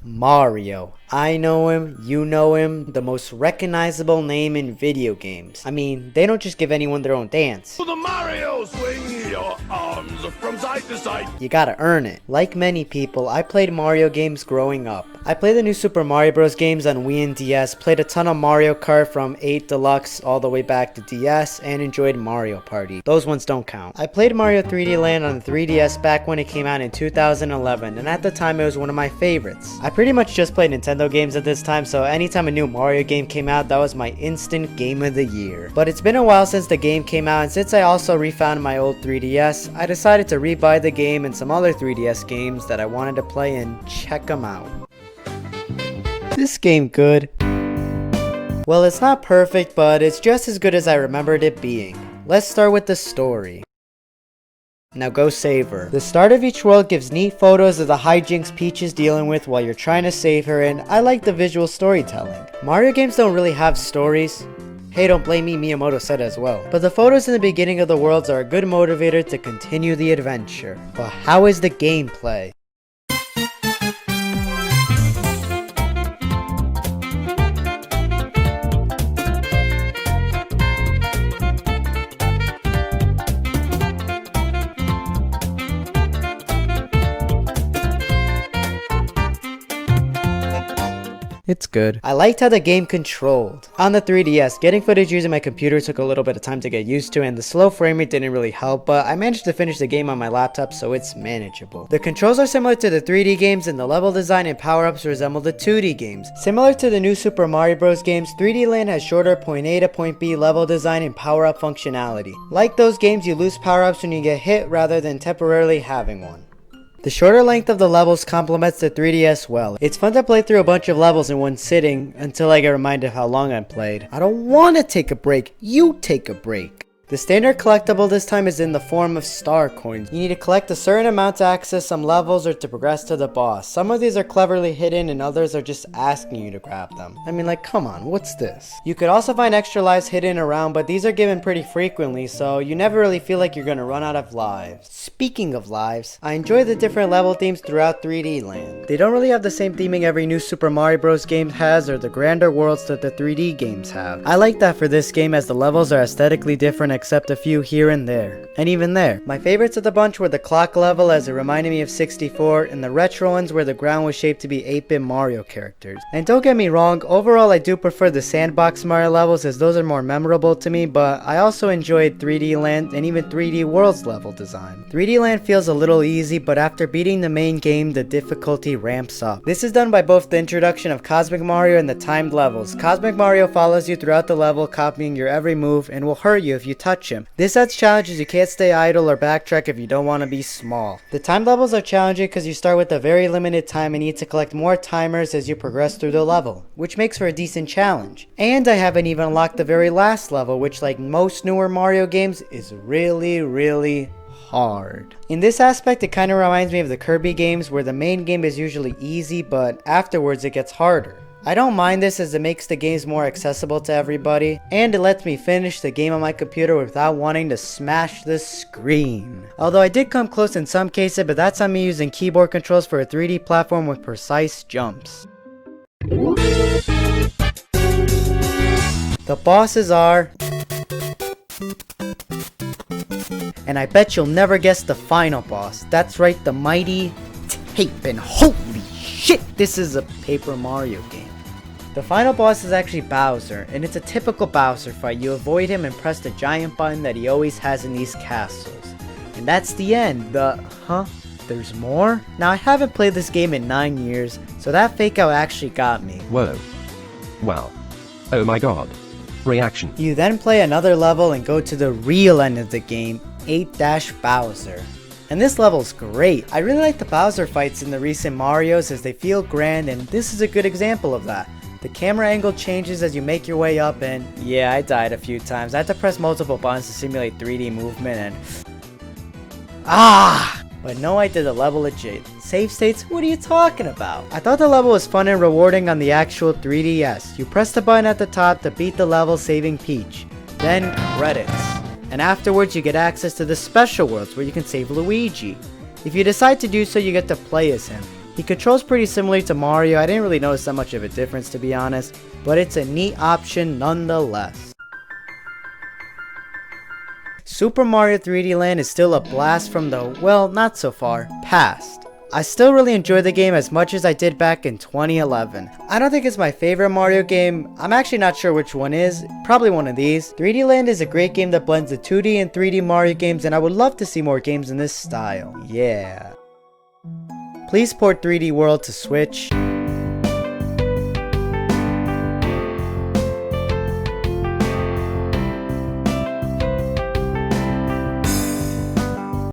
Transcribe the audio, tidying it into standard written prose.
Mario. I know him, you know him, the most recognizable name in video games. I mean, they don't just give anyone their own dance. To the Mario, swing your arms from side to side. You gotta earn it. Like many people, I played Mario games growing up. I played the new Super Mario Bros. Games on Wii and DS, played a ton of Mario Kart from 8 Deluxe all the way back to DS, and enjoyed Mario Party. Those ones don't count. I played Mario 3D Land on the 3DS back when it came out in 2011, and at the time it was one of my favorites. I pretty much just played Nintendo games at this time, so anytime a new Mario game came out, that was my instant game of the year. But it's been a while since the game came out, and since I also refound my old 3DS, I decided to rebuy the game and some other 3DS games that I wanted to play and check them out. This game good? Well, it's not perfect, but it's just as good as I remembered it being. Let's start with the story. Now go save her. The start of each world gives neat photos of the hijinks Peach is dealing with while you're trying to save her, and I like the visual storytelling. Mario games don't really have stories. Hey, don't blame me, Miyamoto said as well. But the photos in the beginning of the worlds are a good motivator to continue the adventure. But how is the gameplay? It's good. I liked how the game controlled. On the 3DS, getting footage using my computer took a little bit of time to get used to, and the slow frame rate didn't really help, but I managed to finish the game on my laptop, so it's manageable. The controls are similar to the 3D games, and the level design and power-ups resemble the 2D games. Similar to the new Super Mario Bros. Games, 3D Land has shorter point A to point B level design and power-up functionality. Like those games, you lose power-ups when you get hit rather than temporarily having one. The shorter length of the levels complements the 3DS well. It's fun to play through a bunch of levels in one sitting until I get reminded of how long I played. I don't want to take a break, you take a break. The standard collectible this time is in the form of star coins. You need to collect a certain amount to access some levels or to progress to the boss. Some of these are cleverly hidden and others are just asking you to grab them. I mean, like, come on, what's this? You could also find extra lives hidden around, but these are given pretty frequently, so you never really feel like you're gonna run out of lives. Speaking of lives, I enjoy the different level themes throughout 3D Land. They don't really have the same theming every new Super Mario Bros. Game has or the grander worlds that the 3D games have. I like that for this game as the levels are aesthetically different except a few here and there. And even there. My favorites of the bunch were the clock level as it reminded me of 64 and the retro ones where the ground was shaped to be 8-bit Mario characters. And don't get me wrong, overall I do prefer the sandbox Mario levels as those are more memorable to me, but I also enjoyed 3D Land and even 3D Worlds level design. 3D Land feels a little easy, but after beating the main game, the difficulty ramps up. This is done by both the introduction of Cosmic Mario and the timed levels. Cosmic Mario follows you throughout the level, copying your every move and will hurt you if you touch him. This adds challenges. You can't stay idle or backtrack if you don't want to be small. The time levels are challenging because you start with a very limited time and need to collect more timers as you progress through the level, which makes for a decent challenge. And I haven't even unlocked the very last level, which like most newer Mario games is really hard. In this aspect, it kind of reminds me of the Kirby games where the main game is usually easy, but afterwards it gets harder. I don't mind this as it makes the games more accessible to everybody, and it lets me finish the game on my computer without wanting to smash the screen. Although I did come close in some cases, but that's on me using keyboard controls for a 3D platform with precise jumps. The bosses are... And I bet you'll never guess the final boss. That's right, the mighty Tape, and holy shit, this is a Paper Mario game. The final boss is actually Bowser, and it's a typical Bowser fight. You avoid him and press the giant button that he always has in these castles. And that's the end. There's more? Now I haven't played this game in 9 years, so that fake out actually got me. Whoa. Wow. Oh my god. Reaction. You then play another level and go to the real end of the game, 8-Bowser. And this level's great. I really like the Bowser fights in the recent Marios as they feel grand, and this is a good example of that. The camera angle changes as you make your way up, and yeah, I died a few times. I had to press multiple buttons to simulate 3D movement and... But no, I did the level legit. Save states? What are you talking about? I thought the level was fun and rewarding on the actual 3DS. You press the button at the top to beat the level saving Peach. Then credits. And afterwards you get access to the special worlds where you can save Luigi. If you decide to do so, you get to play as him. He controls pretty similarly to Mario. I didn't really notice that much of a difference, to be honest, but it's a neat option nonetheless. Super Mario 3D Land is still a blast from the, well, not so far, past. I still really enjoy the game as much as I did back in 2011. I don't think it's my favorite Mario game. I'm actually not sure which one is. Probably one of these. 3D Land is a great game that blends the 2D and 3D Mario games, and I would love to see more games in this style. Yeah. Please port 3D World to Switch.